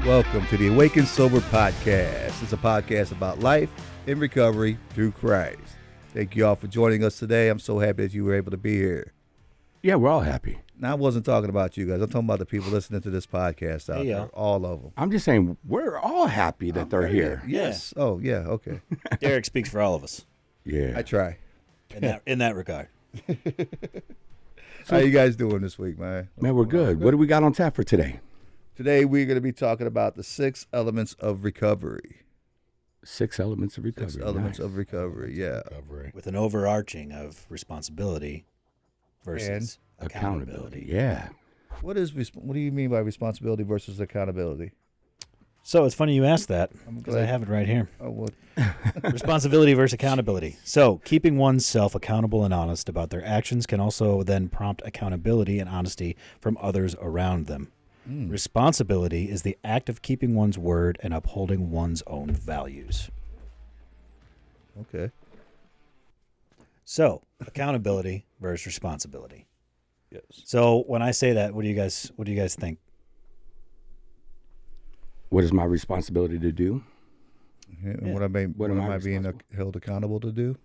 Welcome to the Awakened Sober Podcast. It's a podcast about life in recovery through Christ. Thank you all for joining us today. I'm so happy that you were able to be here. Yeah, we're all happy. Now, I wasn't talking about you guys. I'm talking about the people listening to this podcast out there, all of them. I'm just saying we're all happy that they're here. Yes. Yeah. Oh, yeah. Okay. Derek speaks for all of us. Yeah. I try. In that regard. How you guys doing this week, man? Man, we're good. What do we got on tap for today? Today, we're going to be talking about the 6 elements of recovery. 6 elements of recovery. 6 elements of recovery, yeah. With an overarching of responsibility versus accountability. Yeah. What do you mean by responsibility versus accountability? So it's funny you asked that because I have it right here. Oh, what? Responsibility versus accountability. So keeping oneself accountable and honest about their actions can also then prompt accountability and honesty from others around them. Responsibility is the act of keeping one's word and upholding one's own values. Okay. So accountability versus responsibility. Yes. So when I say that, what do you guys think? What is my responsibility to do? Yeah, and what am I being held accountable to do?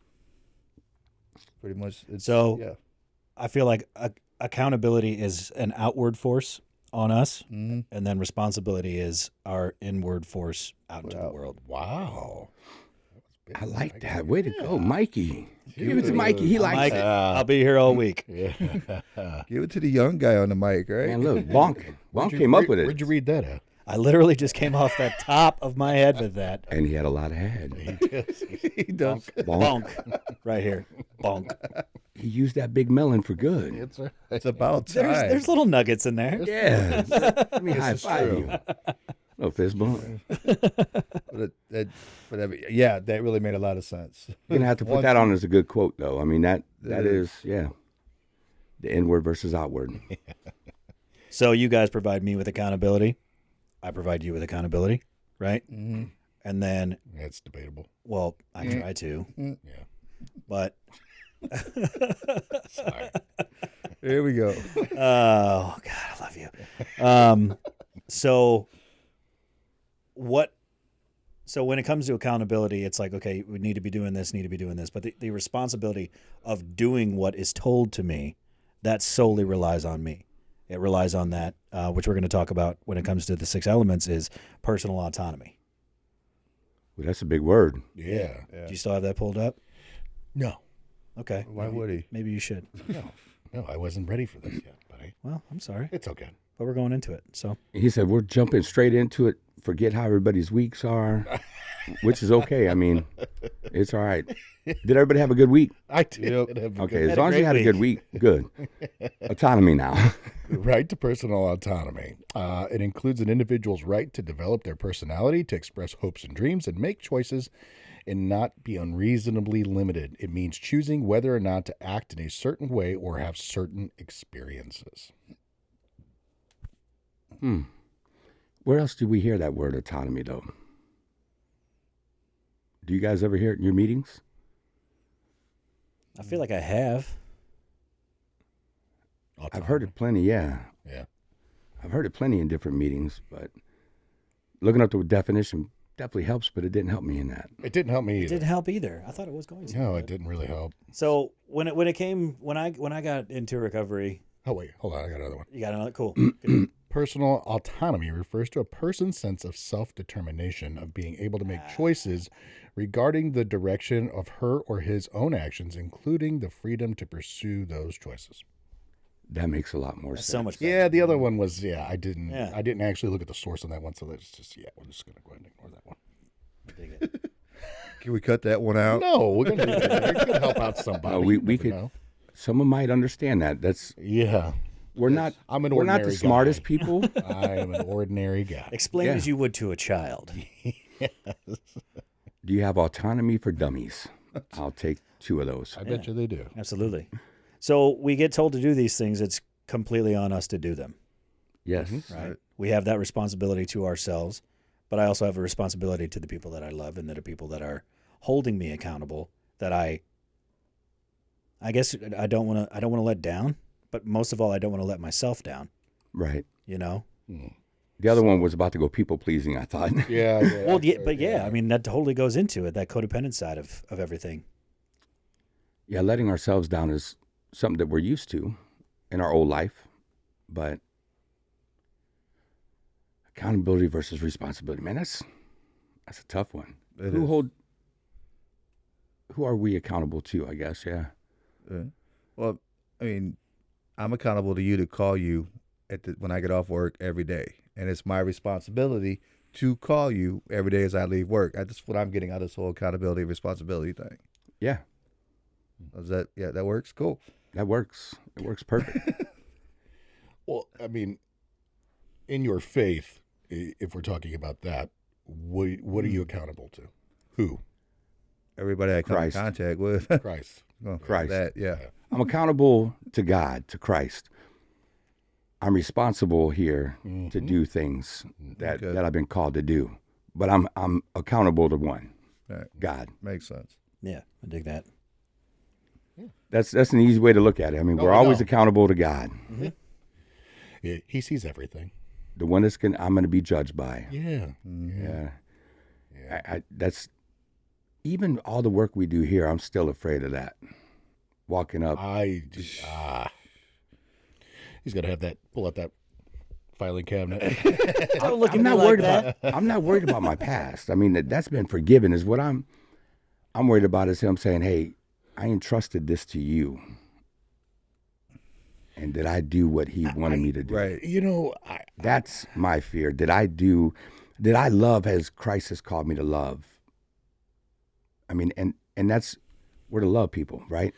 Pretty much. I feel like accountability is an outward force on us, and then responsibility is our inward force out into the world. Wow. I like that. Way to go, Mikey. Give it to Mikey. He likes it. I'll be here all week. Give it to the young guy on the mic, right? Man, look, Bonk came up with it. Where'd you read that at? I literally just came off the top of my head with that. And he had a lot of head. He does. Bonk. Right here. Bonk. He used that big melon for good. It's about time. There's little nuggets in there. Yeah. Let me high five you. No fist bump. Yeah, that really made a lot of sense. You're going to have to put that on as a good quote, though. I mean, that is, the inward versus outward. So you guys provide me with accountability. I provide you with accountability, right? Mm-hmm. And then... It's debatable. Well, I try to. Yeah. But... Sorry. Here we go. Oh, God, I love you. So when it comes to accountability, it's like, okay, we need to be doing this, but the responsibility of doing what is told to me, that solely relies on me. It relies on that, which we're going to talk about when it comes to the 6 elements, is personal autonomy. Well, that's a big word. Yeah. Do you still have that pulled up? No. Okay. Why would he? Maybe you should. No, I wasn't ready for this yet, buddy. Well, I'm sorry. It's okay. But we're going into it, so. He said, we're jumping straight into it. Forget how everybody's weeks are, which is okay. I mean, it's all right. Did everybody have a good week? I did. Okay, as long as you had a good week, good. Autonomy now. Right to personal autonomy. It includes an individual's right to develop their personality, to express hopes and dreams, and make choices and not be unreasonably limited. It means choosing whether or not to act in a certain way or have certain experiences. Where else do we hear that word autonomy, though? Do you guys ever hear it in your meetings? I feel like I have. Autonomy. I've heard it plenty, yeah. Yeah. I've heard it plenty in different meetings, but looking up the definition definitely helps, but it didn't help me in that. It didn't help me either. It didn't help either. I thought it was going to. No, it didn't really help. So when I got into recovery. Oh, wait. Hold on. I got another one. You got another? Cool. Personal autonomy refers to a person's sense of self-determination, of being able to make choices regarding the direction of her or his own actions, including the freedom to pursue those choices. That makes a lot more sense. So much better. Yeah, the other one was, I didn't actually look at the source on that one, so that's just, we're just going to go ahead and ignore that one. Dig it. Can we cut that one out? No, we're going to leave it there. It could help out somebody. We could. Know. Someone might understand that. That's We're not. I'm an We're not the ordinary smartest guy. people. I am an ordinary guy. Explain Yeah. as you would to a child. Yes. Do you have autonomy for dummies? I'll take 2 of those. I bet you they do. Absolutely. So we get told to do these things. It's completely on us to do them. Yes. Right. We have that responsibility to ourselves, but I also have a responsibility to the people that I love and that are people that are holding me accountable. That I guess I don't want to let down, but most of all, I don't want to let myself down. Right. You know. The other one was about to go people pleasing, I thought. Yeah. Well, yeah, but yeah, I mean, that totally goes into it, that codependent side of everything. Yeah, letting ourselves down is something that we're used to in our old life, but accountability versus responsibility, man, that's a tough one. Who are we accountable to, I guess, yeah. Well, I mean, I'm accountable to you to call you when I get off work every day. And it's my responsibility to call you every day as I leave work. That's what I'm getting out of this whole accountability responsibility thing. Yeah. That works? Cool. That works. It works perfect. Well, I mean, in your faith, if we're talking about that, what are you accountable to? Who? Everybody I come in Christ. contact with. Christ. Oh, Christ. That, yeah. I'm accountable to God, to Christ. I'm responsible here to do things that I've been called to do. But I'm accountable to one, Right. God. Makes sense. Yeah, I dig that. That's an easy way to look at it. I mean, we're always accountable to God. Mm-hmm. Yeah, he sees everything. The one I'm going to be judged by. Yeah. Yeah. That's even all the work we do here. I'm still afraid of that. Walking up. He's got to have pull out that filing cabinet. Don't look at I'm me not like worried that. I'm not worried about my past. I mean, that's been forgiven. Is what I'm worried about. Is him saying, "Hey, I entrusted this to you, and did I do what he wanted me to do?" Right. You know, That's my fear. Did I love as Christ has called me to love? I mean, and that's we're to love people, right?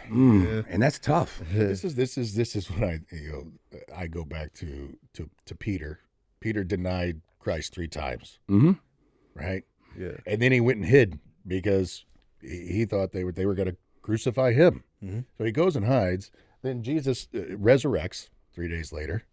And that's tough. This is when I go back to Peter. Peter denied Christ 3 times. Mm-hmm. Right? Yeah. And then he went and hid because he thought they were going to crucify him. Mm-hmm. So he goes and hides. Then Jesus resurrects 3 days later.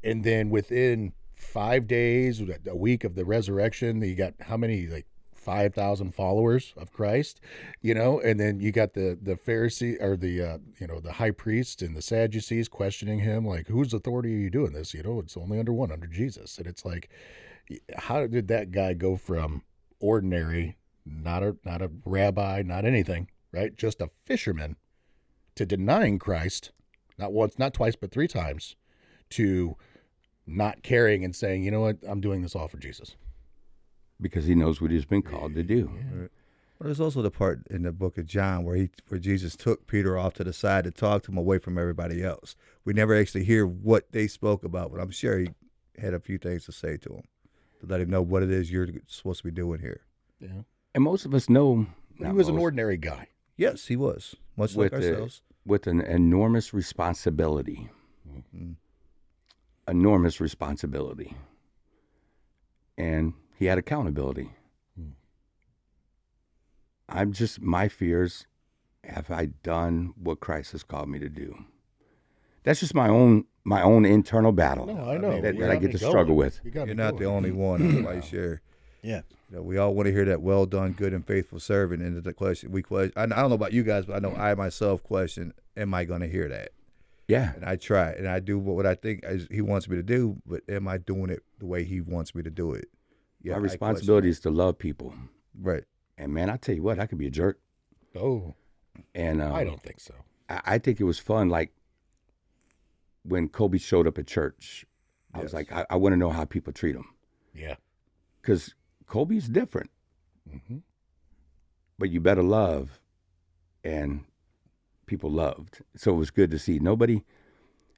And then within 5 days, a week of the resurrection, you got how many, like 5,000 followers of Christ, and then you got the Pharisee or the high priest and the Sadducees questioning him, like, whose authority are you doing this? It's only under Jesus. And it's like, how did that guy go from ordinary, not a rabbi, not anything, right? Just a fisherman, to denying Christ, not once, not twice, but 3 times, to not caring and saying, you know what, I'm doing this all for Jesus. Because he knows what he's been called to do. Right. Well, there's also the part in the book of John where Jesus took Peter off to the side to talk to him away from everybody else. We never actually hear what they spoke about, but I'm sure he had a few things to say to him to let him know what it is you're supposed to be doing here. Yeah. And most of us know. He was an ordinary guy. Yes, he was, much like ourselves. With an enormous responsibility. Mm-hmm. Enormous responsibility. And he had accountability. My fears, have I done what Christ has called me to do? That's just my own internal battle. No, I know. That I get to struggle with. You're not the only one, I'm quite sure. Yeah. We all want to hear that well done, good and faithful servant. And the question I don't know about you guys, but I know I myself question, am I going to hear that? Yeah. And I try, and I do what I think he wants me to do, but am I doing it the way he wants me to do it? Yeah, my responsibility is to love people. Right. And man, I tell you what, I could be a jerk. Oh. And I don't think so. I think it was fun, like when Kobe showed up at church. I was like, I want to know how people treat him. Yeah. Because Kobe's different. Mm-hmm. But you better love. And people loved. So it was good to see.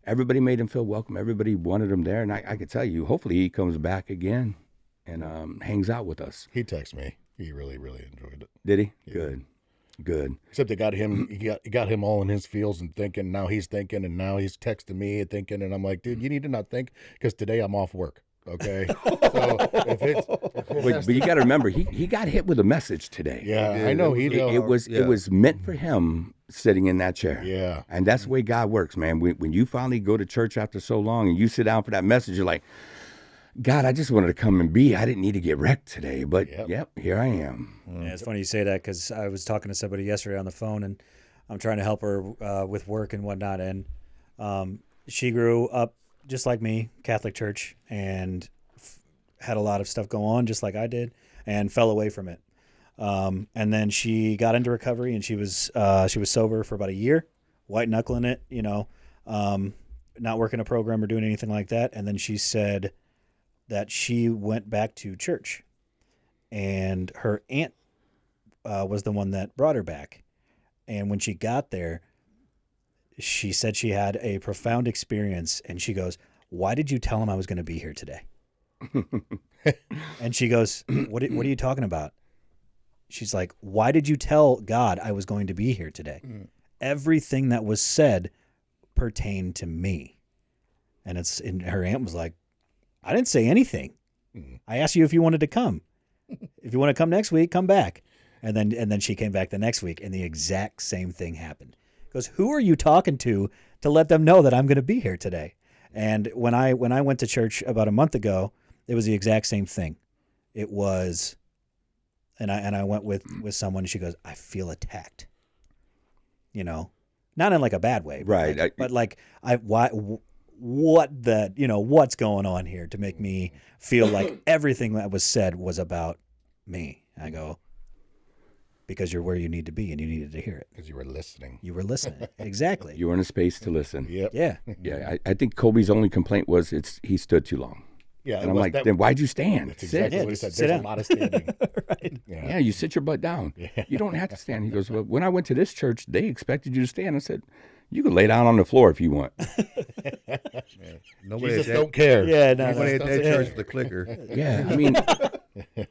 Everybody made him feel welcome. Everybody wanted him there. And I could tell you, hopefully he comes back again and hangs out with us. He texted me. He really, really enjoyed it. Did he? Yeah. Good. Except it got him. He got him all in his feels and thinking. Now he's thinking, and now he's texting me and thinking. And I'm like, dude, you need to not think, because today I'm off work. Okay. So but you got to remember, he got hit with a message today. Yeah, I know. It was meant for him sitting in that chair. Yeah. And that's the way God works, man. When you finally go to church after so long and you sit down for that message, you're like, God, I just wanted to come and be. I didn't need to get wrecked today, but yep, here I am. Yeah, it's funny you say that, because I was talking to somebody yesterday on the phone, and I'm trying to help her with work and whatnot, and she grew up just like me, Catholic church, and had a lot of stuff go on, just like I did, and fell away from it. And then she got into recovery, and she was sober for about a year, white knuckling it, not working a program or doing anything like that. And then she said that she went back to church, and her aunt was the one that brought her back. And when she got there, she said she had a profound experience, and she goes, "Why did you tell him I was going to be here today?" And she goes, what are you talking about? She's like, "Why did you tell God I was going to be here today?" Everything that was said pertained to me. And her aunt was like, "I didn't say anything. I asked you if you wanted to come. If you want to come next week, come back." And then she came back the next week, and the exact same thing happened. Goes, "Who are you talking to let them know that I'm going to be here today?" And when I went to church about a month ago, it was the exact same thing. It was, and I went with someone, and she goes, "I feel attacked." Not in like a bad way, Right. But like what's going on here to make me feel like everything that was said was about me? I go, because you're where you need to be, and you needed to hear it. Because you were listening. You were listening. Exactly. You were in a space to listen. Yep. Yeah. Yeah, I think Colby's only complaint was he stood too long. Yeah. And I'm like, then why'd you stand? That's Sit. exactly what he said. sit There's down. a lot of standing. Right. Yeah, you sit your butt down. You don't have to stand. He goes, "Well, when I went to this church, they expected you to stand." I said, "You can lay down on the floor if you want." Nobody Jesus at don't care. Yeah. No. nobody at that Yeah. church with the clicker. Yeah, I mean,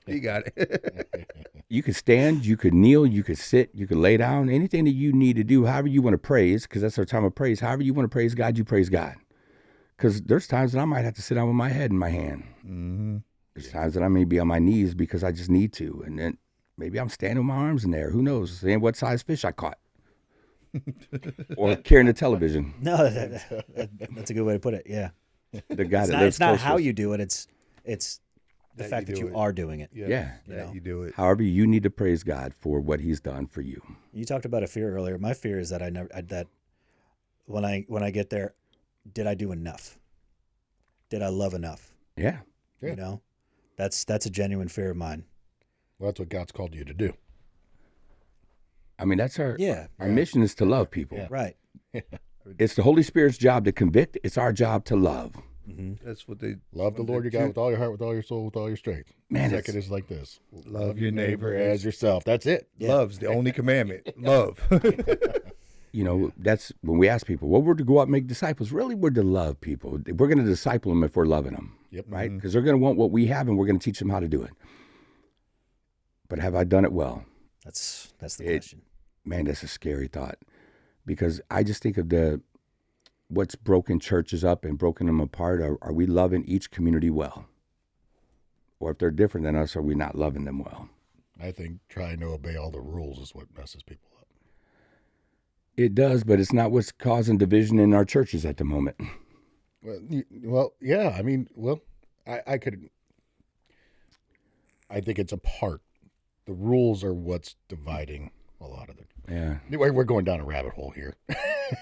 He got it. you could stand, you could kneel, you could sit, you could lay down, anything that you need to do, however you want to praise, because that's our time of praise. However you want to praise God, you praise God. Because there's times that I might have to sit down with my head in my hand. Mm-hmm. There's times that I may be on my knees because I just need to. And then maybe I'm standing with my arms in there. Who knows? Saying what size fish I caught. Or carrying the television. No, that's a good way to put it. Yeah. The guy It's that not, lives it's not close to how us. you do it. It's the That fact you that do you it. are doing it. Yeah. That you do it. However, you need to praise God for what He's done for you. You talked about a fear earlier. My fear is that that when I get there, did I do enough? Did I love enough? Yeah. Yeah. That's a genuine fear of mine. Well, that's what God's called you to do. I mean, that's our Yeah. mission is to love people. Yeah. Right. It's the Holy Spirit's job to convict. It's our job to love. That's what they Love the Lord your God with all your heart, with all your soul, with all your strength. Man, Second is like this. Love your neighbor as yourself. That's it. Yeah. Love's the only commandment. Love. You know, that's when we ask people, well, we're to go out and make disciples. Really, we're to love people. We're going to disciple them if we're loving them. Yep. Right? Because they're going to want what we have, and we're going to teach them how to do it. But have I done it well? That's the It- question. Man, that's a scary thought. Because I just think of what's broken churches up and broken them apart. Are we loving each community well? Or if they're different than us, are we not loving them well? I think trying to obey all the rules is what messes people up. It does, but it's not what's causing division in our churches at the moment. Well, yeah. I mean, I think it's a part. The rules are what's dividing a lot of it. Yeah. Anyway, we're going down a rabbit hole here.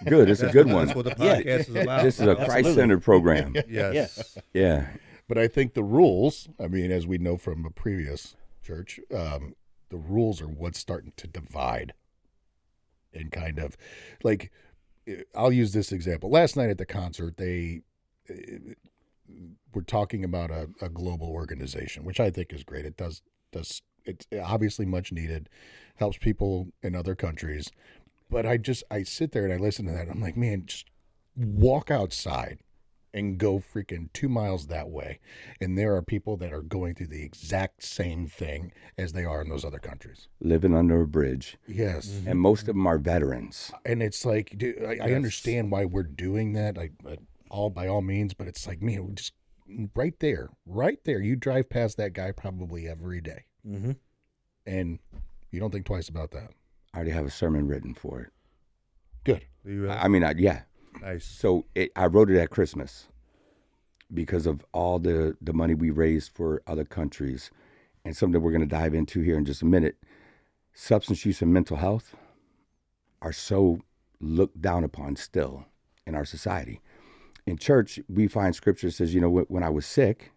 Good. It's a good one. That's what the podcast is about. This is a Christ-centered program. Yes. Yeah. But I think the rules, I mean, as we know from a previous church, the rules are what's starting to divide. And kind of like, I'll use this example. Last night at the concert, they were talking about a global organization, which I think is great. It's obviously much needed, helps people in other countries. But I sit there and I listen to that. And I'm like, man, just walk outside and go freaking 2 miles that way. And there are people that are going through the exact same thing as they are in those other countries. Living under a bridge. Yes. And most of them are veterans. And it's like, dude, I understand why we're doing that. By all means, but it's like, man, just right there, you drive past that guy probably every day. Mm-hmm. And you don't think twice about that. I already have a sermon written for it. Good. Do you really? I mean, yeah. Nice. So I wrote it at Christmas because of all the money we raised for other countries, and something we're going to dive into here in just a minute. Substance use and mental health are so looked down upon still in our society. in church, we find scripture that says, you know, when I was sick,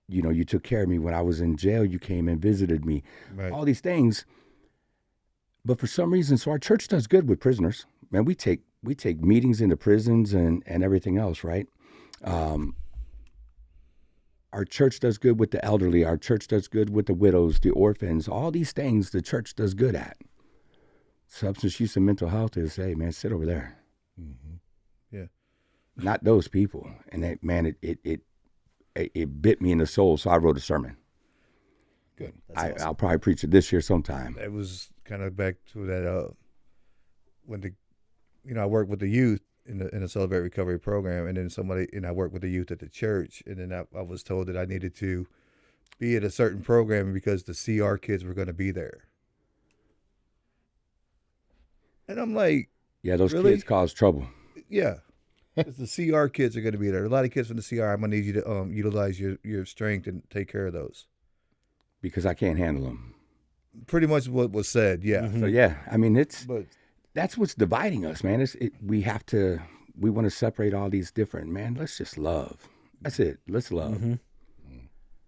you know, you took care of me. When I was in jail, you came and visited me. Right. All these things. But for some reason, so our church does good with prisoners. Man, we take meetings in the prisons and everything else, right? Our church does good with the elderly. Our church does good with the widows, the orphans. All these things the church does good at. Substance use and mental health is, hey, man, sit over there. Mm-hmm. Yeah. Not those people. And that, man, it bit me in the soul, so I wrote a sermon. Good. That's awesome. I'll probably preach it this year sometime. It was kind of back to that when I work with the youth in the Celebrate Recovery program, and then I work with the youth at the church, and then I was told that I needed to be at a certain program because the CR kids were going to be there. And I'm like, Yeah, those Really? kids cause trouble. yeah, 'cause the CR kids are going to be there. A lot of kids from the CR, I'm going to need you to utilize your strength and take care of those. Because I can't handle them. Pretty much what was said, yeah. So yeah, I mean, But that's what's dividing us, man. We want to separate all these different, man. Let's just love. That's it. Let's love. Mm-hmm.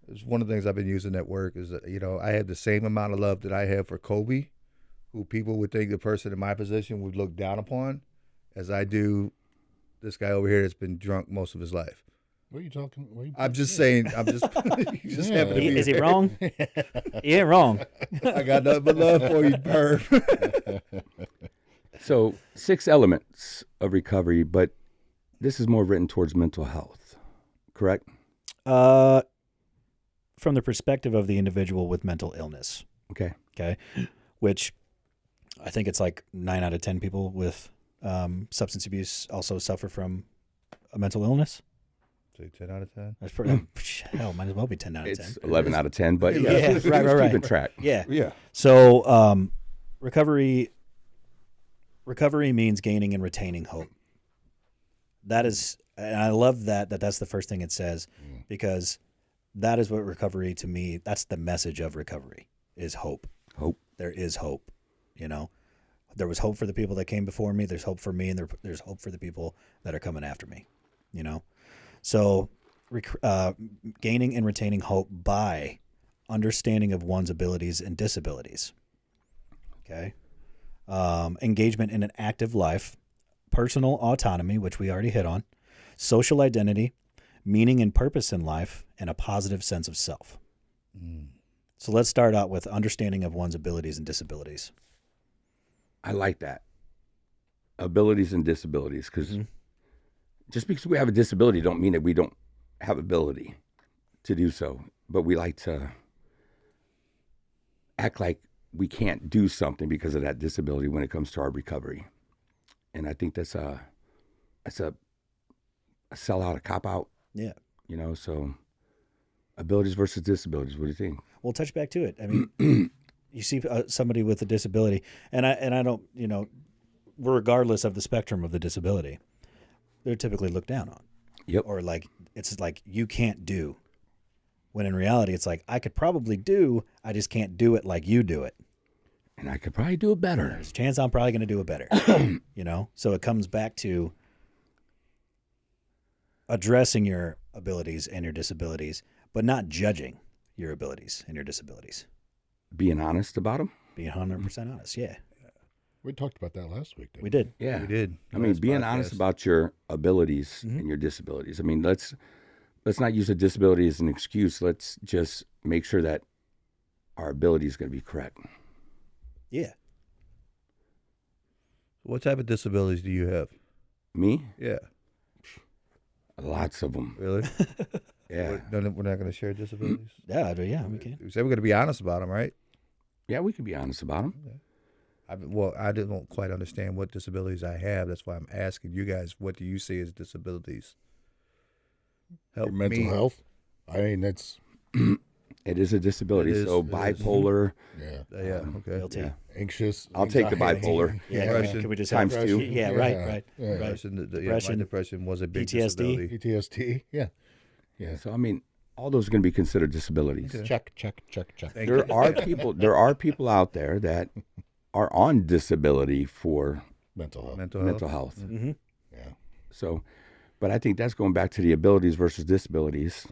it's one of the things I've been using at work is that, I have the same amount of love that I have for Kobe, who people would think the person in my position would look down upon, as I do this guy over here that's been drunk most of his life. What are you talking? What are you I'm just saying, you just happen to be Is he there. wrong? He ain't wrong. I got nothing but love for you, perv. So 6 elements of recovery, but this is more written towards mental health, correct? From the perspective of the individual with mental illness, Okay. which I think it's like 9 out of 10 people with substance abuse also suffer from a mental illness. Say 10 out of 10. That's pretty, hell, might as well be 10 out of 10. It's 11 out of 10, but Yeah, yeah, right. keeping track. Yeah. Yeah. So recovery means gaining and retaining hope. That is, and I love that's the first thing it says, because that is what recovery, to me, that's the message of recovery, is hope. Hope. There is hope, There was hope for the people that came before me. There's hope for me, and there's hope for the people that are coming after me, So gaining and retaining hope by understanding of one's abilities and disabilities. Okay. Engagement in an active life, personal autonomy, which we already hit on, social identity, meaning and purpose in life, and a positive sense of self. So let's start out with understanding of one's abilities and disabilities. I like that. Abilities and disabilities, because just because we have a disability don't mean that we don't have ability to do so. But we like to act like we can't do something because of that disability when it comes to our recovery. And I think that's a sellout, a cop-out. Yeah. So abilities versus disabilities, what do you think? We'll touch back to it. I mean, you see somebody with a disability, and I don't, regardless of the spectrum of the disability, they're typically looked down on. Yep. Or it's like you can't do. When in reality, it's like I could probably do, I just can't do it like you do it. And I could probably do it better. There's a chance I'm probably going to do it better. So it comes back to addressing your abilities and your disabilities, but not judging your abilities and your disabilities. Being honest about them? Being 100% honest, yeah. We talked about that last week, didn't We did. Yeah. We did. I mean, Last being podcast. honest about your abilities and your disabilities. I mean, let's not use a disability as an excuse. Let's just make sure that our ability is going to be correct. Yeah. What type of disabilities do you have? Me? Yeah. Lots of them. Really? Yeah. We're not going to share disabilities? Yeah, we can. We said we're going to be honest about them, right? Yeah, we can be honest about them. I didn't quite understand what disabilities I have. That's why I'm asking you guys, what do you see as disabilities? Help Your mental me. health. I mean, that's It is a disability. It is, So it is. bipolar. yeah, Okay. Guilty. Yeah. anxious. I'll take the anxiety. bipolar. Yeah, Depression. can we just Times have two. Yeah, Yeah, right. yeah. Right. Depression, my Depression, depression was a big PTSD. disability. PTSD. Yeah. Yeah. So I mean, all those are going to be considered disabilities. Okay. Check. Thank There you. are people out there that are on disability for Mental health. Mental mental health. Mm-hmm. Yeah. So, But I think that's going back to the abilities versus disabilities.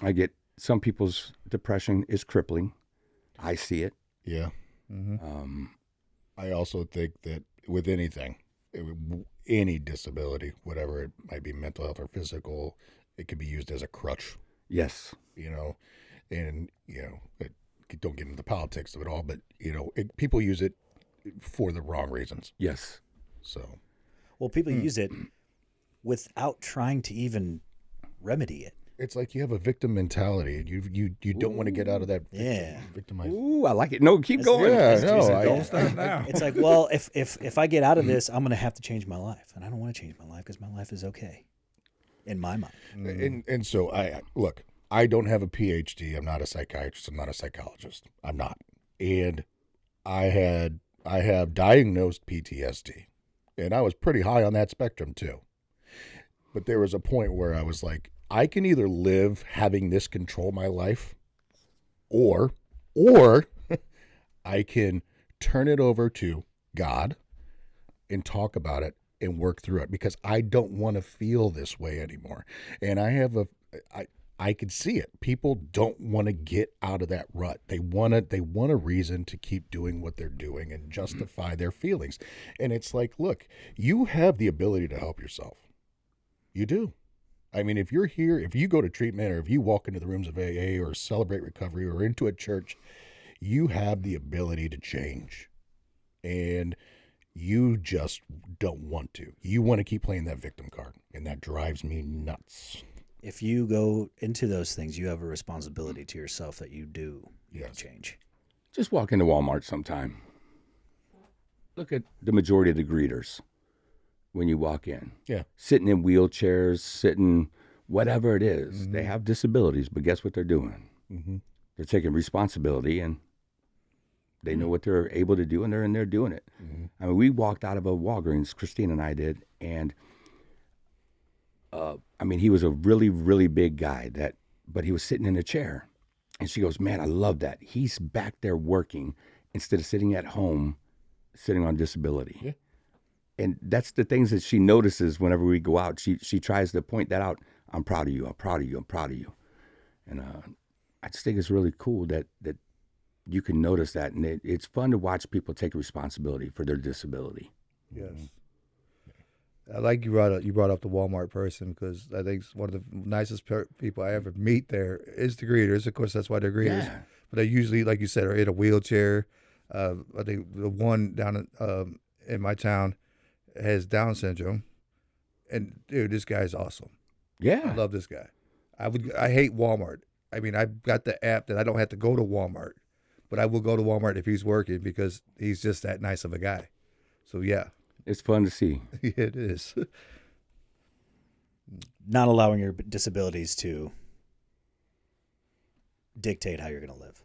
I get some people's depression is crippling. I see it. Yeah. Um, I also think that with anything, any disability, whatever it might be, mental health or physical, it can be used as a crutch, yes. and don't get into the politics of it all, but people use it for the wrong reasons. Yes. So, Well, people use it without trying to even remedy it. it's like you have a victim mentality, and you don't want to get out of that victimized. Ooh, I like it. No, keep going. Yeah, no, Don't stop now. It's like, well, if I get out of this, I'm going to have to change my life, and I don't want to change my life because my life is okay, in my mind. And so look. I don't have a PhD. I'm not a psychiatrist. I'm not a psychologist. I'm not. And I have diagnosed PTSD, and I was pretty high on that spectrum too. But there was a point where I was like, I can either live having this control my life, or I can turn it over to God and talk about it and work through it, because I don't want to feel this way anymore. And I could see it. People don't want to get out of that rut. They want a reason to keep doing what they're doing and justify their feelings. And it's like, look, you have the ability to help yourself. You do. I mean, if you're here, if you go to treatment, or if you walk into the rooms of AA or Celebrate Recovery or into a church, you have the ability to change. And you just don't want to. You want to keep playing that victim card, and that drives me nuts. If you go into those things, you have a responsibility to yourself that you can change. Just walk into Walmart sometime. Look at the majority of the greeters when you walk in. Yeah. Sitting in wheelchairs, sitting whatever it is. Mm-hmm. They have disabilities, but guess what they're doing? Mm-hmm. They're taking responsibility, and they know what they're able to do, and they're in there doing it. Mm-hmm. I mean, we walked out of a Walgreens, Christine and I did, and he was a really, really big guy, but he was sitting in a chair. And she goes, man, I love that. He's back there working instead of sitting at home, sitting on disability. Yeah. And that's the things that she notices whenever we go out. She tries to point that out. I'm proud of you. I'm proud of you. I'm proud of you. And I just think it's really cool that you can notice that. And it's fun to watch people take responsibility for their disability. Yes. I like you brought up the Walmart person, because I think one of the nicest people I ever meet there is the greeters. Of course, that's why they're greeters. Yeah. But they usually, like you said, are in a wheelchair. I think the one down in my town has Down syndrome, and dude, this guy's awesome. Yeah, I love this guy. I hate Walmart. I mean, I've got the app that I don't have to go to Walmart, but I will go to Walmart if he's working, because he's just that nice of a guy. So yeah. It's fun to see. It is. Not allowing your disabilities to dictate how you're going to live.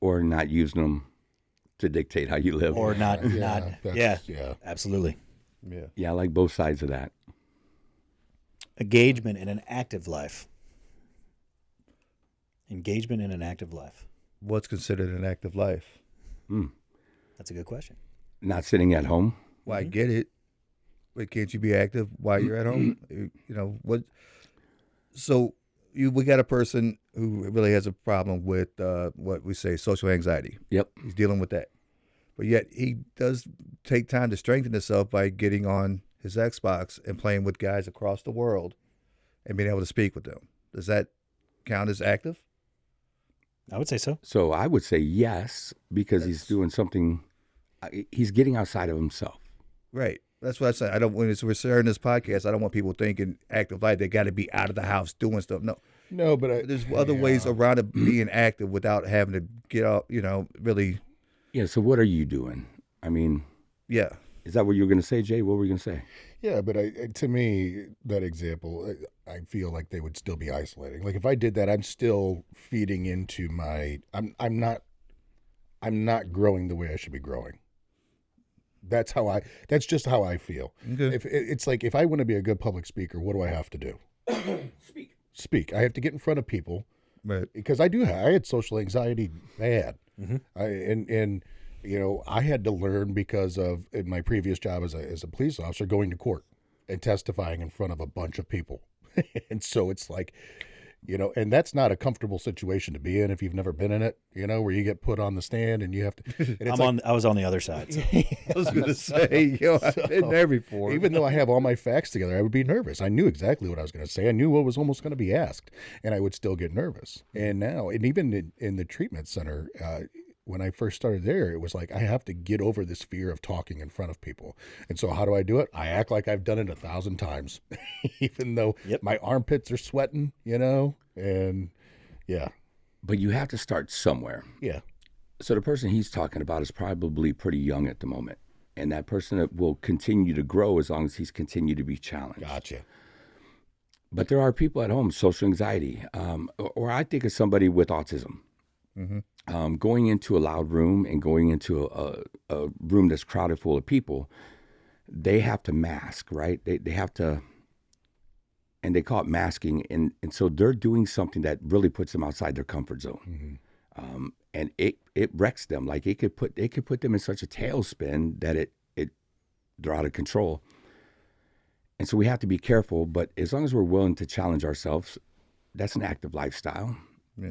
Or not using them to dictate how you live. Or not. Yeah, absolutely. Yeah. Yeah, I like both sides of that. Engagement in an active life. Engagement in an active life. What's considered an active life? That's a good question. Not sitting at home. Well, I get it, but can't you be active while you're at home? What? So we got a person who really has a problem with what we say social anxiety. Yep, he's dealing with that, but yet he does take time to strengthen himself by getting on his Xbox and playing with guys across the world, and being able to speak with them. Does that count as active? I would say so. So I would say yes, because he's doing something. He's getting outside of himself. Right. That's what I say. When we're sharing this podcast, I don't want people thinking active life, they got to be out of the house doing stuff. No, but there's other ways around it being active without having to get out, really. Yeah. So what are you doing? I mean, yeah. Is that what you were going to say, Jay? What were you going to say? Yeah, but to me, that example, I feel like they would still be isolating. Like if I did that, I'm still feeding into I'm not growing the way I should be growing. That's just how I feel. Okay. If it's like, if I want to be a good public speaker, what do I have to do? Speak. I have to get in front of people. Right. Because I had social anxiety bad. Mm-hmm. I had to learn because of in my previous job as a police officer going to court and testifying in front of a bunch of people. And so it's like, and that's not a comfortable situation to be in if you've never been in it, where you get put on the stand and you have to, and it's I was on the other side. So. I was going to say, I've been there before. Even though I have all my facts together, I would be nervous. I knew exactly what I was going to say. I knew what was almost going to be asked, and I would still get nervous. And now, and even in the treatment center, when I first started there, it was like, I have to get over this fear of talking in front of people. And so how do I do it? I act like I've done it 1,000 times, even though my armpits are sweating, and yeah. But you have to start somewhere. Yeah. So the person he's talking about is probably pretty young at the moment. And that person will continue to grow as long as he's continued to be challenged. Gotcha. But there are people at home, social anxiety, or I think of somebody with autism. Mm-hmm. Going into a loud room and going into a room that's crowded full of people, they have to mask, right? They have to, and they call it masking. And so they're doing something that really puts them outside their comfort zone. Mm-hmm. And it wrecks them. Like it could put them in such a tailspin that they're out of control. And so we have to be careful, but as long as we're willing to challenge ourselves, that's an active lifestyle. Yeah.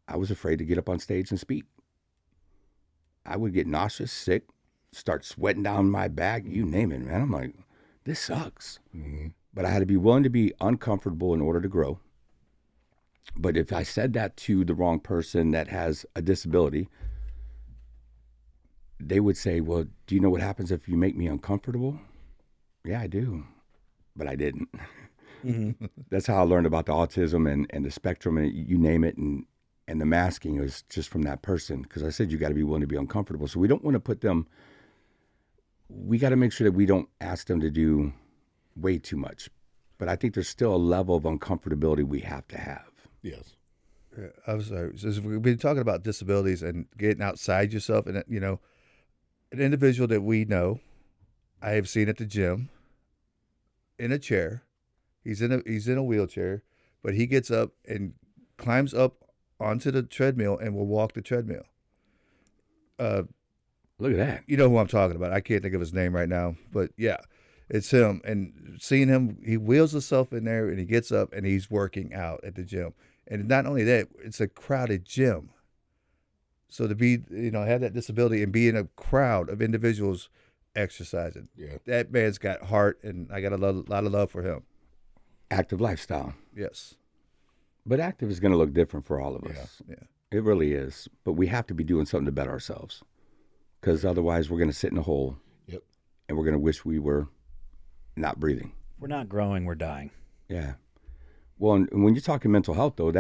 I was afraid to get up on stage and speak. I would get nauseous, sick, start sweating down my back, you name it, man. I'm like, this sucks. Mm-hmm. But I had to be willing to be uncomfortable in order to grow. But if I said that to the wrong person that has a disability, they would say, well, do you know what happens if you make me uncomfortable? Yeah, I do. But I didn't. Mm-hmm. That's how I learned about the autism and the spectrum and you name it. And the masking is just from that person. Because I said you got to be willing to be uncomfortable. So we don't want to put them, we got to make sure that we don't ask them to do way too much. But I think there's still a level of uncomfortability we have to have. Yes. I was so we've been talking about disabilities and getting outside yourself. And, an individual that we know, I have seen at the gym in a chair. He's in a wheelchair, but he gets up and climbs up onto the treadmill and will walk the treadmill. Look at that. You know who I'm talking about. I can't think of his name right now, but yeah, it's him. And seeing him, he wheels himself in there and he gets up and he's working out at the gym. And not only that, it's a crowded gym. So to be, have that disability and be in a crowd of individuals exercising, that man's got heart, and I got a lot of love for him. Active lifestyle. Yes. But active is going to look different for all of us. Yeah. It really is. But we have to be doing something to better ourselves. Because otherwise we're going to sit in a hole. Yep. And we're going to wish we were not breathing. We're not growing, we're dying. Yeah. Well, and when you're talking mental health, though,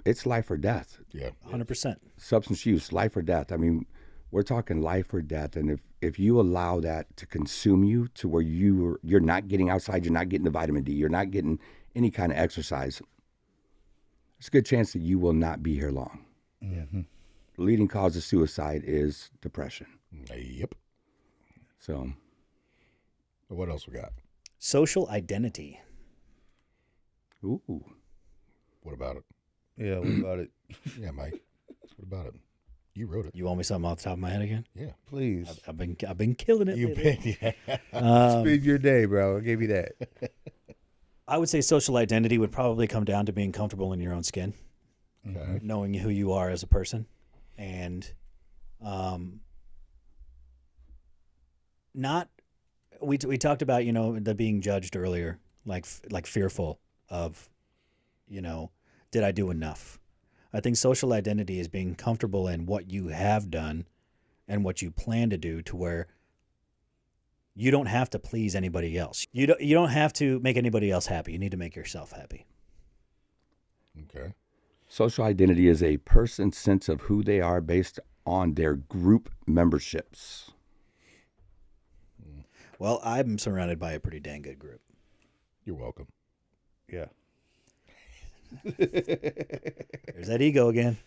it's life or death. Yeah. 100%. Substance use, life or death. I mean, we're talking life or death. And if you allow that to consume you to where you're not getting outside, you're not getting the vitamin D, you're not getting any kind of exercise, there's a good chance that you will not be here long. Mm-hmm. The leading cause of suicide is depression. Yep. So. What else we got? Social identity. Ooh. What about it? Yeah, what about it? Yeah, Mike. What about it? You wrote it. You want me something off the top of my head again? Yeah. Please. I've been killing it. You've lately. been, yeah. It's been your day, bro. I gave you that. I would say social identity would probably come down to being comfortable in your own skin, Okay. knowing who you are as a person, and not. We talked about the being judged earlier, like fearful of, did I do enough? I think social identity is being comfortable in what you have done and what you plan to do, to where you don't have to please anybody else. You don't have to make anybody else happy. You need to make yourself happy. Okay. Social identity is a person's sense of who they are based on their group memberships. Well, I'm surrounded by a pretty dang good group. You're welcome. Yeah. There's that ego again.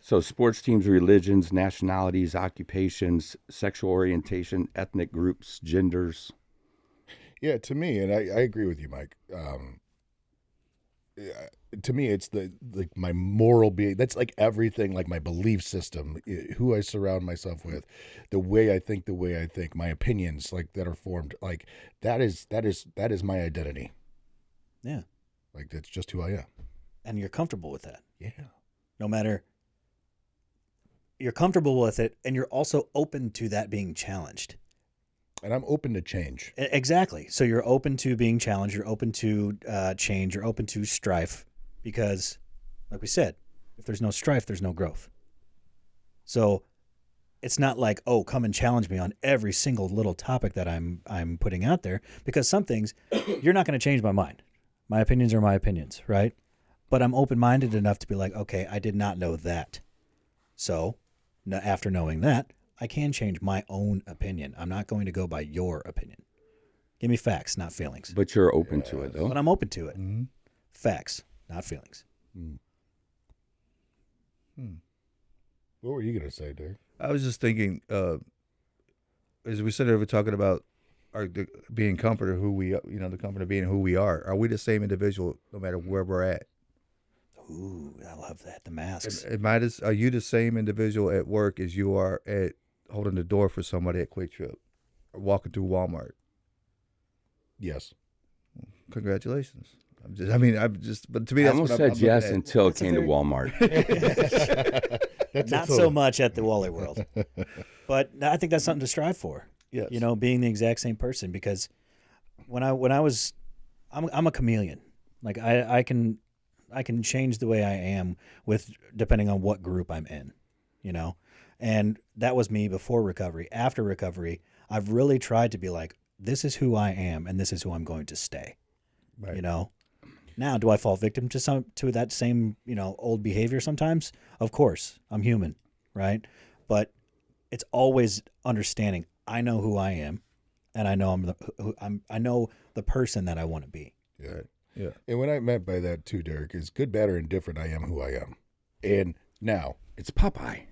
So sports teams, religions, nationalities, occupations, sexual orientation, ethnic groups, genders. Yeah, to me, and I agree with you, Mike. to me, it's like my moral being. That's like everything, like my belief system, who I surround myself with, the way I think, my opinions, like that are formed. Like that is my identity. Yeah. Like that's just who I am. And you're comfortable with that. Yeah. No matter, you're comfortable with it, and you're also open to that being challenged. And I'm open to change. Exactly. So you're open to being challenged. You're open to change. You're open to strife, because, like we said, if there's no strife, there's no growth. So it's not like, oh, come and challenge me on every single little topic that I'm putting out there, because some things you're not going to change my mind. My opinions are my opinions, right? But I'm open-minded enough to be like, okay, I did not know that. So after knowing that, I can change my own opinion. I'm not going to go by your opinion. Give me facts, not feelings. But you're open to it, though. But I'm open to it. Mm-hmm. Facts, not feelings. What were you gonna say, Derek? I was just thinking, as we said, we're talking about being comforted, who we, the comfort of being who we are. Are we the same individual no matter where we're at? Ooh, I love that. The masks. Are you the same individual at work as you are at holding the door for somebody at Quick Trip or walking through Walmart? Yes. Congratulations. But to me, I that's almost what said I'm yes looking at. until it came to Walmart. Not so much at the Wally World. But I think that's something to strive for. Yes. Being the exact same person, because when I was, I'm a chameleon. Like I can change the way I am depending on what group I'm in, and that was me before recovery. After recovery, I've really tried to be like, this is who I am, and this is who I'm going to stay. Right. Now, do I fall victim to that same, old behavior sometimes? Of course, I'm human, right? But it's always understanding. I know who I am, and I know I know the person that I want to be. Yeah. Right. Yeah. And what I meant by that too, Derek, is good, bad, or indifferent. I am who I am. And now It's Popeye.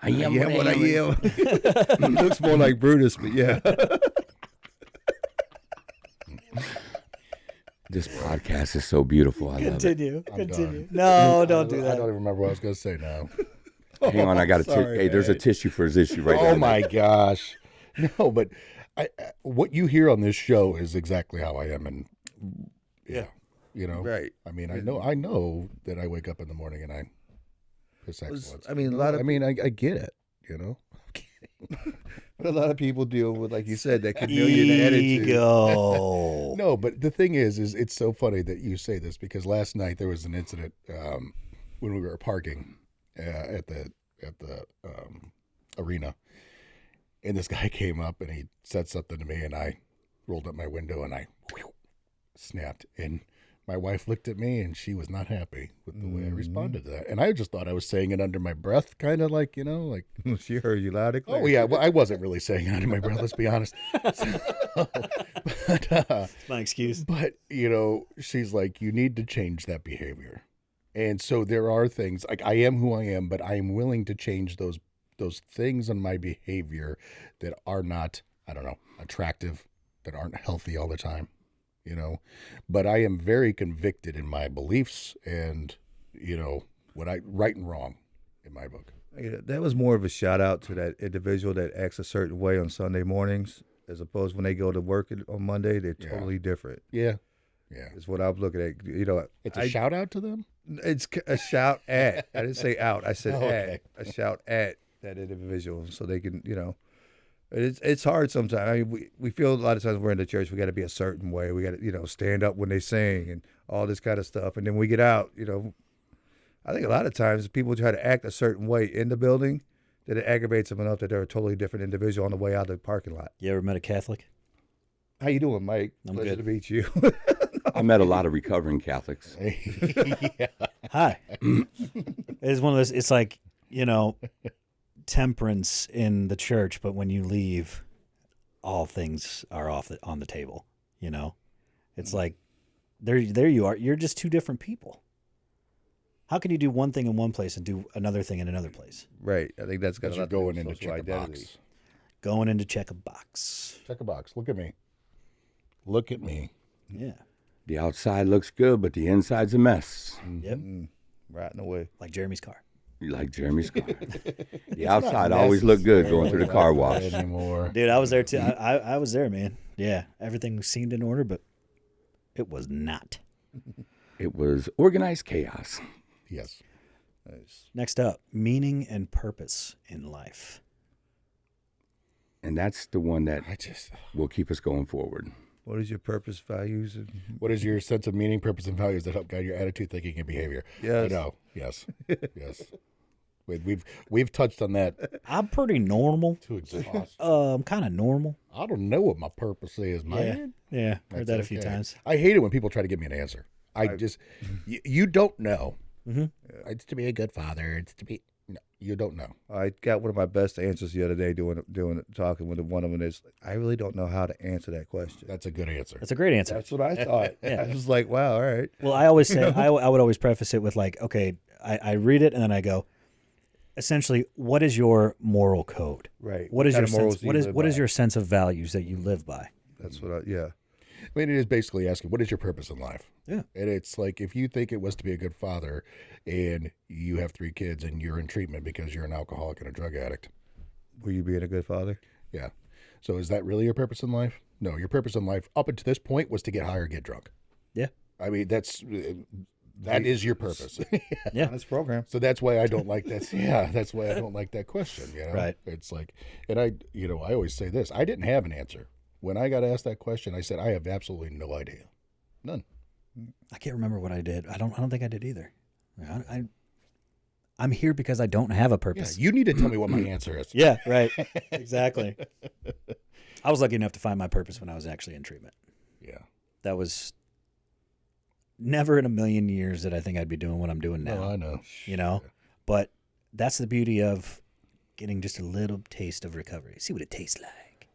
I am what I am. He looks more like Brutus, but yeah. This podcast is so beautiful. I love it. Continue. I'm done. No, don't do I that. don't even remember what I was going to say now. Hang on, I got a Sorry, hey. There's a man. tissue for his issue right Oh there. my gosh. No, but what you hear on this show is exactly how I am. And yeah. Right. I mean, I know that I wake up in the morning and I piss excellence. I mean, a lot of I get it, But a lot of people deal with, like you said, that chameleon attitude. Ego. No, but the thing is it's so funny that you say this, because last night there was an incident when we were parking at the arena, and this guy came up and he said something to me, and I rolled up my window and I snapped, and my wife looked at me and she was not happy with the way I responded to that, and I just thought I was saying it under my breath, kind of like like. She heard you loud and clear. Oh yeah, well, I wasn't really saying it under my breath. Let's be honest. But My excuse. But, she's like, you need to change that behavior. And so there are things, like I am who I am, but I am willing to change those things in my behavior that are not, I don't know, attractive, that aren't healthy all the time, But I am very convicted in my beliefs and, what right and wrong in my book. That was more of a shout out to that individual that acts a certain way on Sunday mornings, as opposed when they go to work on Monday, they're totally different. Yeah. Yeah. Is what I'm looking at. It's a shout out to them? It's a shout at. I didn't say out. I said okay. at. A shout at that individual, so they can, It's hard sometimes. I mean, we feel a lot of times we're in the church, we got to be a certain way. We got to, stand up when they sing and all this kind of stuff. And then we get out, I think a lot of times people try to act a certain way in the building that it aggravates them enough that they're a totally different individual on the way out of the parking lot. You ever met a Catholic? How you doing, Mike? I'm Pleasure good. to meet you. I met a lot of recovering Catholics. Yeah. Hi. It's one of those. It's like temperance in the church, but when you leave, all things are on the table. It's like there you are. You're just two different people. How can you do one thing in one place and do another thing in another place? Right. I think that's got Because a you're lot to do going with into social check a identity. box. Going in to check a box. Check a box. Look at me. Look at me. Yeah. The outside looks good, but the inside's a mess. Yep. Riding away. Like Jeremy's car. Like Jeremy's car. The outside always looked good going through the car wash. Anymore. Dude, I was there too. I was there, man. Yeah. Everything seemed in order, but it was not. It was organized chaos. Yes. Nice. Next up, meaning and purpose in life. And that's the one that I just. will keep us going forward. What is your purpose, values? And What is your sense of meaning, purpose, and values that help guide your attitude, thinking, and behavior? Yes. I know. Yes. Yes. We've touched on that I'm pretty normal. to exhaustion. I'm kind of normal. I don't know what my purpose is, man. Yeah. Heard That's that a few okay. times. I hate it when people try to give me an answer. You don't know. Mhm. It's to be a good father. It's to be. No, you don't know. I got one of my best answers the other day talking with one of them is, I really don't know how to answer that question. That's a good answer. That's a great answer. That's what I thought. Yeah. I was like, wow, all right. Well, I always say, I would always preface it with like, okay, I read it and then I go, essentially, what is your moral code? Right. What is your kind of morals sense? do What you is live what is by? your sense of values that you live by? That's what yeah. I mean, it is basically asking, what is your purpose in life? Yeah. And it's like, if you think it was to be a good father and you have 3 kids and you're in treatment because you're an alcoholic and a drug addict. Were you being a good father? Yeah. So is that really your purpose in life? No, your purpose in life up until this point was to get high or get drunk. Yeah. I mean, that is your purpose. Yeah. This program. So that's why I don't like that. Yeah, that's why I don't like that question. You know? Right. It's like, and I always say this. I didn't have an answer when I got asked that question. I said I have absolutely no idea, none. I can't remember what I did. I don't think I did either. I'm here because I don't have a Yeah, purpose. you need to tell me what my answer is. Yeah, right. Exactly. I was lucky enough to find my purpose when I was actually in treatment. Yeah. That was never in a million years that I think I'd be doing what I'm doing now. No, I know. You know, but that's the beauty of getting just a little taste of recovery. See what it tastes like.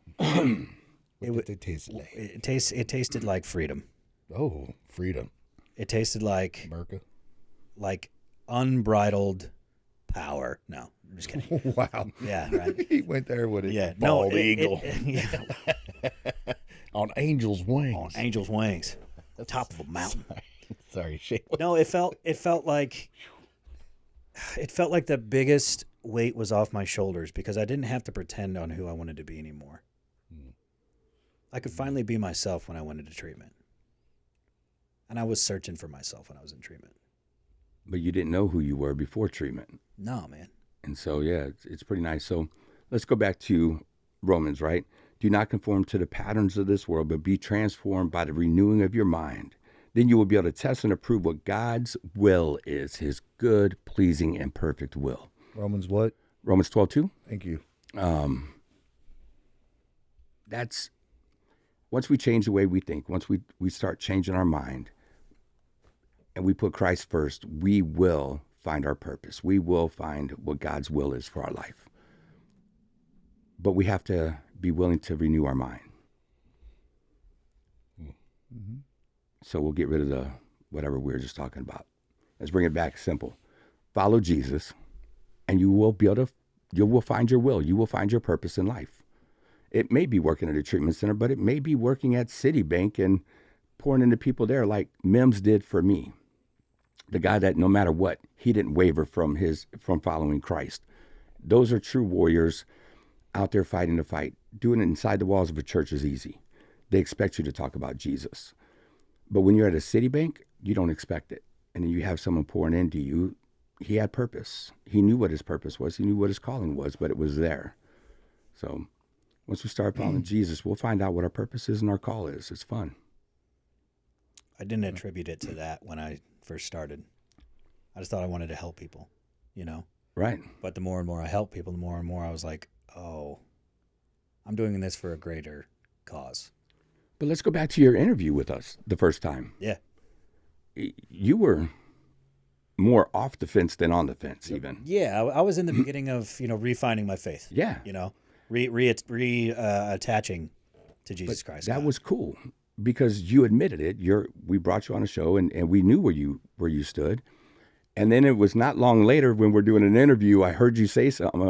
What did it taste like? It tasted like freedom. Oh, freedom, It tasted like America. Unbridled power. No, I'm just kidding. Wow. Yeah, right. He went there with it. Yeah, Bald no, eagle. yeah, On angel's wings. on angel's wings, top of a mountain. Sorry, Shane. No, it felt like the biggest weight was off my shoulders because I didn't have to pretend on who I wanted to be anymore. I could finally be myself when I went into treatment. And I was searching for myself when I was in treatment. But you didn't know who you were before treatment. No, man. And so, yeah, it's pretty nice. So let's go back to Romans, right? Do not conform to the patterns of this world, but be transformed by the renewing of your mind. Then you will be able to test and approve what God's will is, his good, pleasing, and perfect will. Romans what? Romans 12:2. Thank you. That's once we change the way we think, once we start changing our mind and we put Christ first, we will find our purpose. We will find what God's will is for our life. But we have to be willing to renew our mind. Mm-hmm. So we'll get rid of the whatever we were just talking about. Let's bring it back simple. Follow Jesus, and you will find your will. You will find your purpose in life. It may be working at a treatment center, but it may be working at Citibank and pouring into people there like Mims did for me. The guy that no matter what, he didn't waver from following Christ. Those are true warriors out there fighting the fight. Doing it inside the walls of a church is easy. They expect you to talk about Jesus. But when you're at a Citibank, you don't expect it. And then you have someone pouring into you. He had purpose. He knew what his purpose was. He knew what his calling was, but it was there. So once we start following Jesus, we'll find out what our purpose is and our call is. It's fun. I didn't attribute it to that when I first started. I just thought I wanted to help people, you know? Right. But the more and more I help people, the more and more I was like, oh, I'm doing this for a greater cause. But let's go back to your interview with us the first time. Yeah. You were more off the fence than on the fence, even. Yeah, I was in the beginning of, refining my faith. Yeah. Attaching to Jesus Christ. That God. was cool because you admitted it. We brought you on a show and we knew where you stood. And then it was not long later when we're doing an interview, I heard you say something.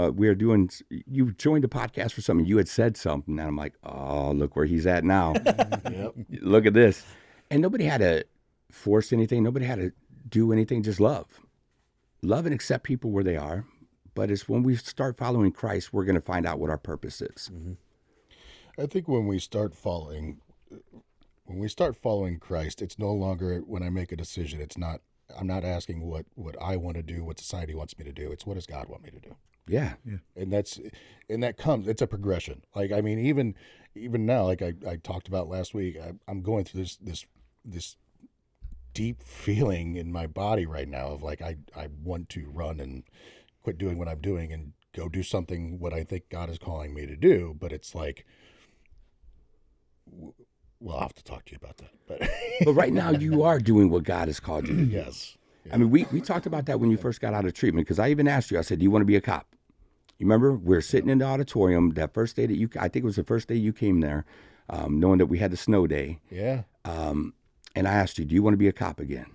You joined the podcast for something. You had said something. And I'm like, oh, look where he's at now. Yep. Look at this. And nobody had to force anything. Nobody had to do anything. Just love. Love and accept people where they are. But it's when we start following Christ, we're going to find out what our purpose is. Mm-hmm. I think when we start following Christ, it's no longer when I make a decision. It's not. I'm not asking what I want to do, what society wants me to do. It's what does God want me to do. Yeah. And that comes. It's a progression. Like I mean, even now, like I talked about last week, I'm going through this deep feeling in my body right now of like I want to run and quit doing what I'm doing and go do something what I think God is calling me to do. But it's like, well, I'll have to talk to you about that. But right now, you are doing what God has called you to do. Yes. I mean, we talked about that when you first got out of treatment, because I even asked you, I said, do you want to be a cop? You remember? We're sitting in the auditorium that first day that I think it was the first day you came there, knowing that we had the snow day. Yeah. And I asked you, do you want to be a cop again?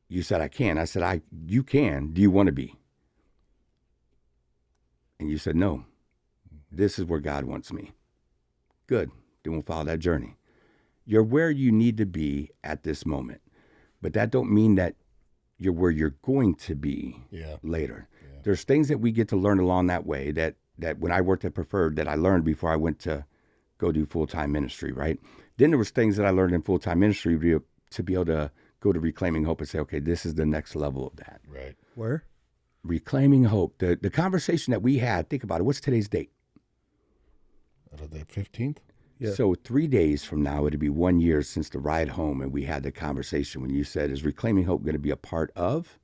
You said, I can. I said, you can. Do you want to be? And you said, no, this is where God wants me. Good. Then we'll follow that journey. You're where you need to be at this moment. But that don't mean that you're where you're going to be later. Yeah. There's things that we get to learn along that way that when I worked at Preferred that I learned before I went to go do full-time ministry, right? Then there was things that I learned in full-time ministry to be able to go to Reclaiming Hope and say, okay, this is the next level of that. Right. Where? Reclaiming Hope. The conversation that we had, think about it. What's today's date? The 15th? Yeah. So 3 days from now, it'll be 1 year since the ride home, and we had the conversation when you said, is Reclaiming Hope going to be a part of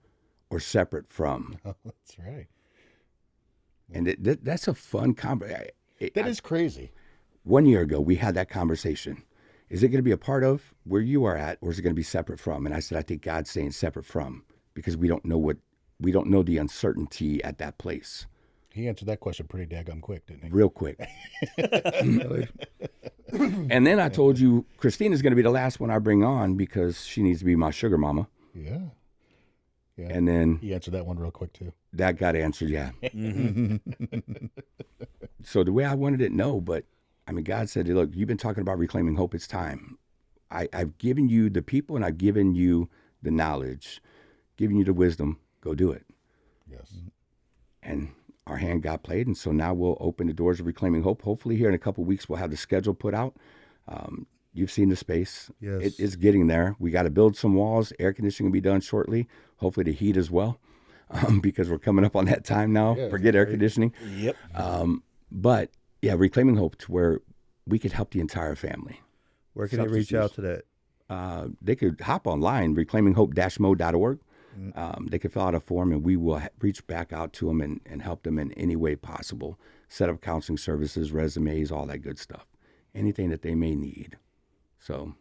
or separate from? Oh, that's right. And that's a fun conversation. That is crazy. 1 year ago, we had that conversation. Is it going to be a part of where you are at, or is it going to be separate from? And I said, I think God's saying separate from, because we don't know the uncertainty at that place. He answered that question pretty daggum quick, didn't he? Real quick. And then I told you Christina's going to be the last one I bring on because she needs to be my sugar mama. Yeah. And then he answered that one real quick too. That got answered, yeah. So the way I wanted it, no, but I mean, God said, look, you've been talking about reclaiming hope. It's time. I've given you the people and I've given you the knowledge, given you the wisdom. Go do it. Yes. And our hand got played, and so now we'll open the doors of Reclaiming Hope. Hopefully here in a couple of weeks, we'll have the schedule put out. You've seen the space. Yes. It's getting there. We got to build some walls. Air conditioning will be done shortly. Hopefully the heat as well, because we're coming up on that time now. Yeah, Forget air conditioning. Yep. But, yeah, Reclaiming Hope to where we could help the entire family. Where can they reach out to that? They could hop online, reclaiminghope-mo.org. They could fill out a form, and we will reach back out to them and help them in any way possible. Set up counseling services, resumes, all that good stuff. Anything that they may need. So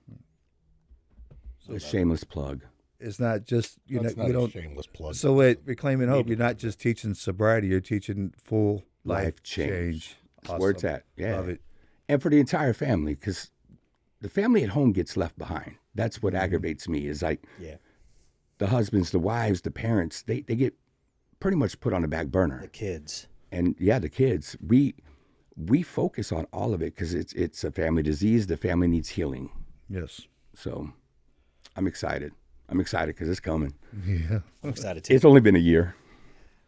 a shameless plug. It's not just That's not we a don't. shameless plug. So at Reclaiming Hope, you're not just teaching sobriety; you're teaching full Life change. That's Awesome. where it's at. Yeah. Love it. And for the entire family, because the family at home gets left behind. That's what aggravates me, is like the husbands, the wives, the parents, they get pretty much put on the back burner. The kids. And yeah, the kids, we focus on all of it because it's a family disease. The family needs healing. Yes. So I'm excited. I'm excited because it's coming. Yeah. I'm excited too. It's only been a year.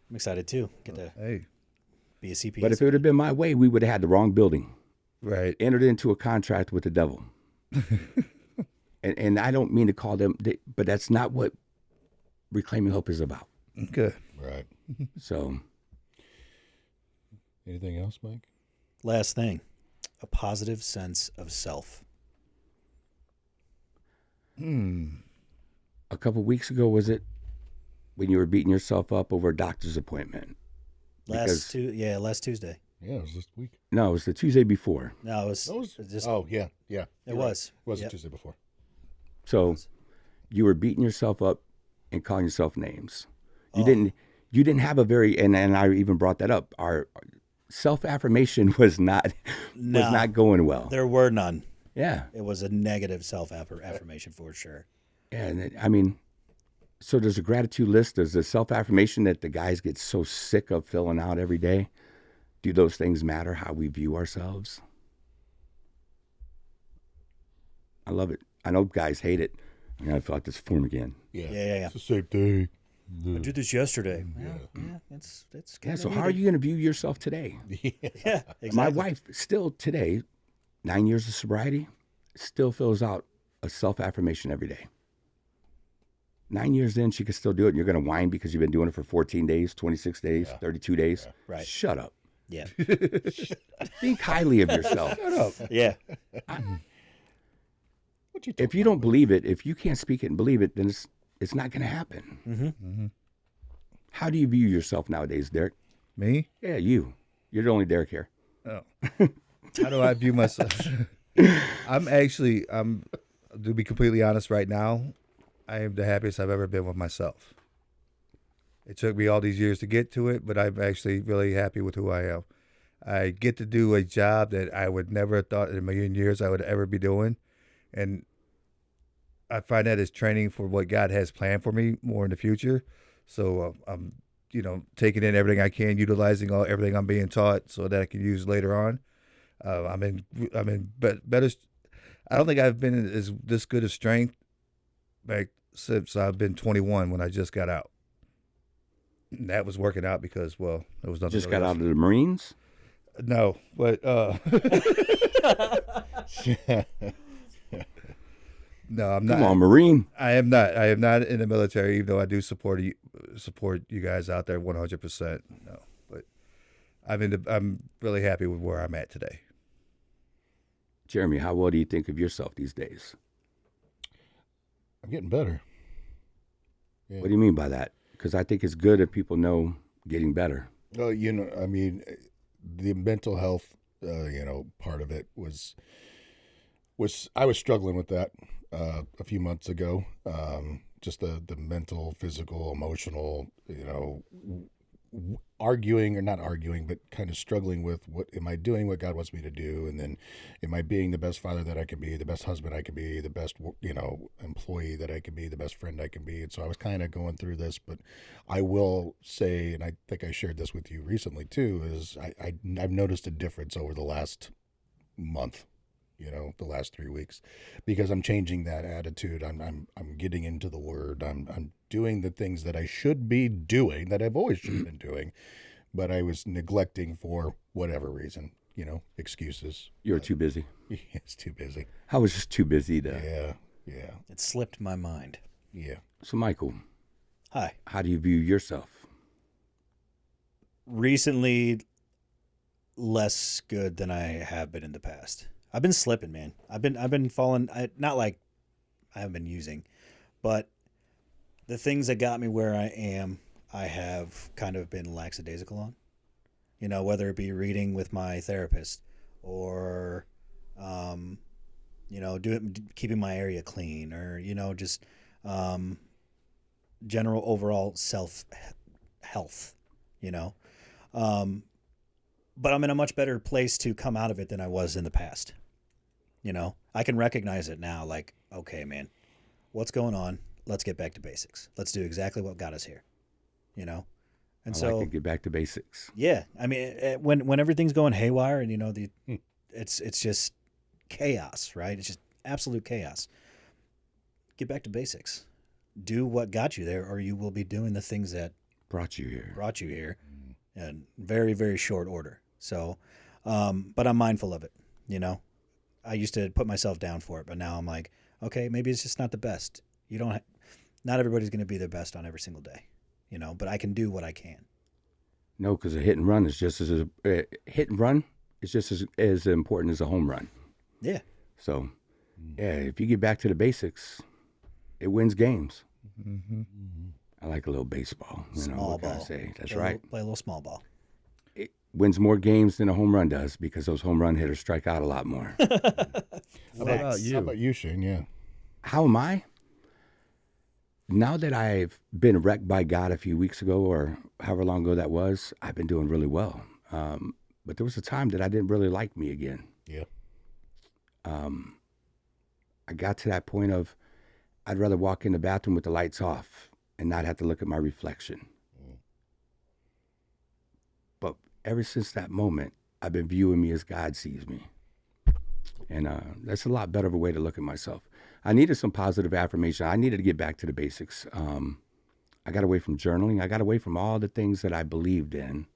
I'm excited too. Get to Hey. be a CPS. But if it would have been my way, we would have had the wrong building. Right. Entered into a contract with the devil. and I don't mean to call them, but that's not what Reclaiming Hope is about. Good. Right. So Anything else, Mike? Last thing, a positive sense of self. a couple weeks ago, was it, when you were beating yourself up over a doctor's appointment? Last Tuesday. Yeah, it was this week. No, it was the Tuesday before. No, it was That was, just oh, yeah. it You're was. right. It was Yep. the Tuesday before. So you were beating yourself up and calling yourself names. You didn't have a very, and I even brought that up. Our self-affirmation was not going well. There were none. Yeah. It was a negative self-affirmation for sure. Yeah, and I mean, so there's a gratitude list. There's a self-affirmation that the guys get so sick of filling out every day. Do those things matter, how we view ourselves? I love it. I know guys hate it. I gotta fill out this form again. Yeah. It's the same thing. I did this yesterday. Yeah, it's Yeah. kind So how are you gonna view yourself today? Yeah, exactly. My wife still today, 9 years of sobriety, still fills out a self-affirmation every day. 9 years in, she can still do it. And you're going to whine because you've been doing it for 14 days, 26 days, 32 days. Right. Shut up. Yeah. Think highly of yourself. Shut up. Yeah. If you don't believe it, if you can't speak it and believe it, then it's not going to happen. Mm-hmm. How do you view yourself nowadays, Derek? Me? Yeah, you. You're the only Derek here. Oh. How do I view myself? To be completely honest right now, I am the happiest I've ever been with myself. It took me all these years to get to it, but I'm actually really happy with who I am. I get to do a job that I would never have thought in a million years I would ever be doing. And I find that as training for what God has planned for me more in the future. So I'm, taking in everything I can, utilizing everything I'm being taught so that I can use later on. I'm in better. I don't think I've been as this good of strength back since I've been 21 when I just got out. And that was working out because, well, there was nothing. Just got out of the Marines? No, but no, I'm not. Come on, Marine. I am not. I am not in the military, even though I do support you guys out there 100%. No, but I'm really happy with where I'm at today. Jeremy, how well do you think of yourself these days? I'm getting better. Yeah. What do you mean by that? Because I think it's good if people know getting better. Oh, I mean, the mental health, part of it was I was struggling with that a few months ago. Just the mental, physical, emotional, arguing or not arguing, but kind of struggling with what am I doing, what God wants me to do, and then am I being the best father that I can be, the best husband I can be, the best employee that I can be, the best friend I can be. And so I was kind of going through this, but I will say, and I think I shared this with you recently too, is I've noticed a difference over the last month, the last 3 weeks, because I'm changing that attitude. I'm getting into the Word. I'm doing the things that I should be doing, that I've always should have been doing, but I was neglecting for whatever reason, excuses. You're too busy. It's too busy. I was just too busy to. Yeah. It slipped my mind. Yeah. So, Michael, Hi. how do you view yourself? Recently, less good than I have been in the past. I've been slipping, man. I've been falling. Not like I haven't been using, but the things that got me where I am, I have kind of been lackadaisical on. Whether it be reading with my therapist or, keeping my area clean or, just general overall self health, but I'm in a much better place to come out of it than I was in the past. I can recognize it now. Like, okay, man, what's going on? Let's get back to basics. Let's do exactly what got us here. And I so like to get back to basics. yeah, I mean, when everything's going haywire and it's just chaos, right? It's just absolute chaos. Get back to basics. Do what got you there, or you will be doing the things that Brought you here. in very, very short order. So, but I'm mindful of it. I used to put myself down for it, but now I'm like, okay, maybe it's just not the best. Not everybody's going to be their best on every single day, but I can do what I can. No, because a hit and run is just as important as a home run. Yeah. So, yeah, if you get back to the basics, it wins games. Mm-hmm. I like a little baseball. Small what can I ball. say? That's Play right. Play a little small ball. It wins more games than a home run does because those home run hitters strike out a lot more. How about you, Shane? Yeah. How am I? Now that I've been wrecked by God a few weeks ago or however long ago that was, I've been doing really well. But there was a time that I didn't really like me again. Yeah. I got to that point of I'd rather walk in the bathroom with the lights off and not have to look at my reflection. But ever since that moment, I've been viewing me as God sees me. And that's a lot better of a way to look at myself. I needed some positive affirmation. I needed to get back to the basics. I got away from journaling. I got away from all the things that I believed in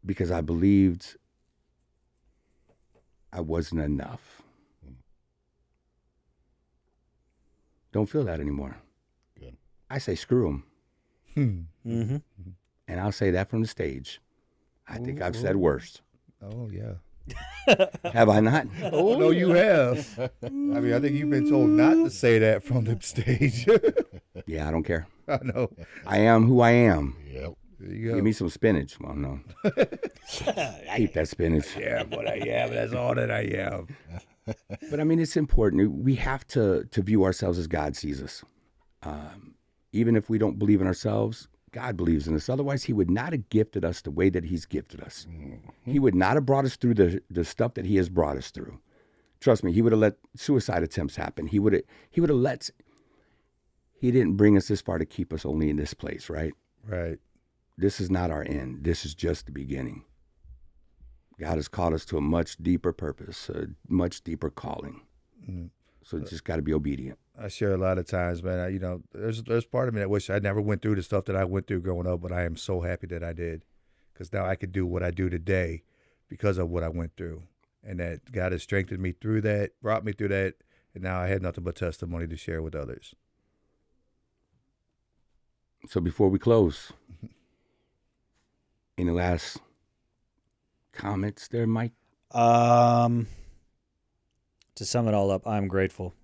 because I believed I wasn't enough. Don't feel that anymore. Good. I say screw them. Mm-hmm. And I'll say that from the stage. I think I've said worse. Oh yeah. Have I not? Oh no, you have. I mean, I think you've been told not to say that from the stage. Yeah, I don't care. I know. I am who I am. Yep. There you go. Give me some spinach. Well, no. Keep that spinach. Yeah, but I am. That's all that I am. But I mean, it's important. We have to view ourselves as God sees us. Even if we don't believe in ourselves, God believes in us. Otherwise, he would not have gifted us the way that he's gifted us. He would not have brought us through the stuff that he has brought us through. Trust me, he would have let suicide attempts happen. He didn't bring us this far to keep us only in this place, right? Right. This is not our end. This is just the beginning. God has called us to a much deeper purpose, a much deeper calling. So it's just got to be obedient. I share a lot of times, man. There's part of me that wish I never went through the stuff that I went through growing up, but I am so happy that I did, because now I could do what I do today because of what I went through, and that God has strengthened me through that, brought me through that, and now I had nothing but testimony to share with others. So before we close, any last comments there, Mike? To sum it all up, I'm grateful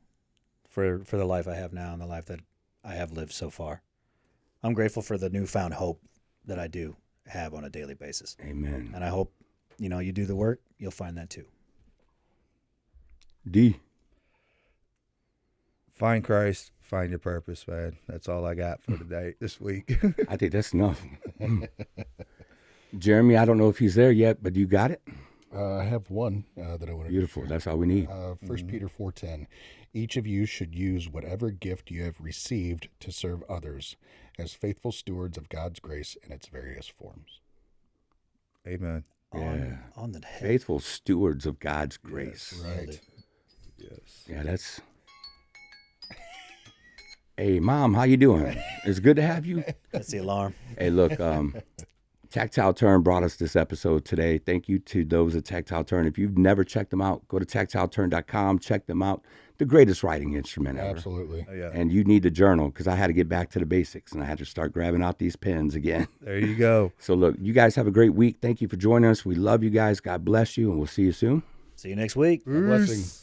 for the life I have now and the life that I have lived so far. I'm grateful for the newfound hope that I do have on a daily basis. Amen. And I hope, you do the work, you'll find that too. D. Find Christ, find your purpose, man. That's all I got for today, this week. I think that's enough. Jeremy, I don't know if he's there yet, but you got it? I have one that I want to Beautiful. That's all we need. 1 Peter 4:10. Each of you should use whatever gift you have received to serve others as faithful stewards of God's grace in its various forms. Amen. Yeah. On the head. Faithful stewards of God's grace. Right. Yes. Yeah, that's... Hey, Mom, how you doing? It's good to have you. That's the alarm. Hey, look, Tactile Turn brought us this episode today. Thank you to those at Tactile Turn. If you've never checked them out, go to tactileturn.com, check them out. The greatest writing instrument ever. Absolutely. Oh, yeah. And you need the journal, because I had to get back to the basics, and I had to start grabbing out these pens again. There you go. So look, you guys have a great week. Thank you for joining us. We love you guys. God bless you, and we'll see you soon. See you next week. A blessing.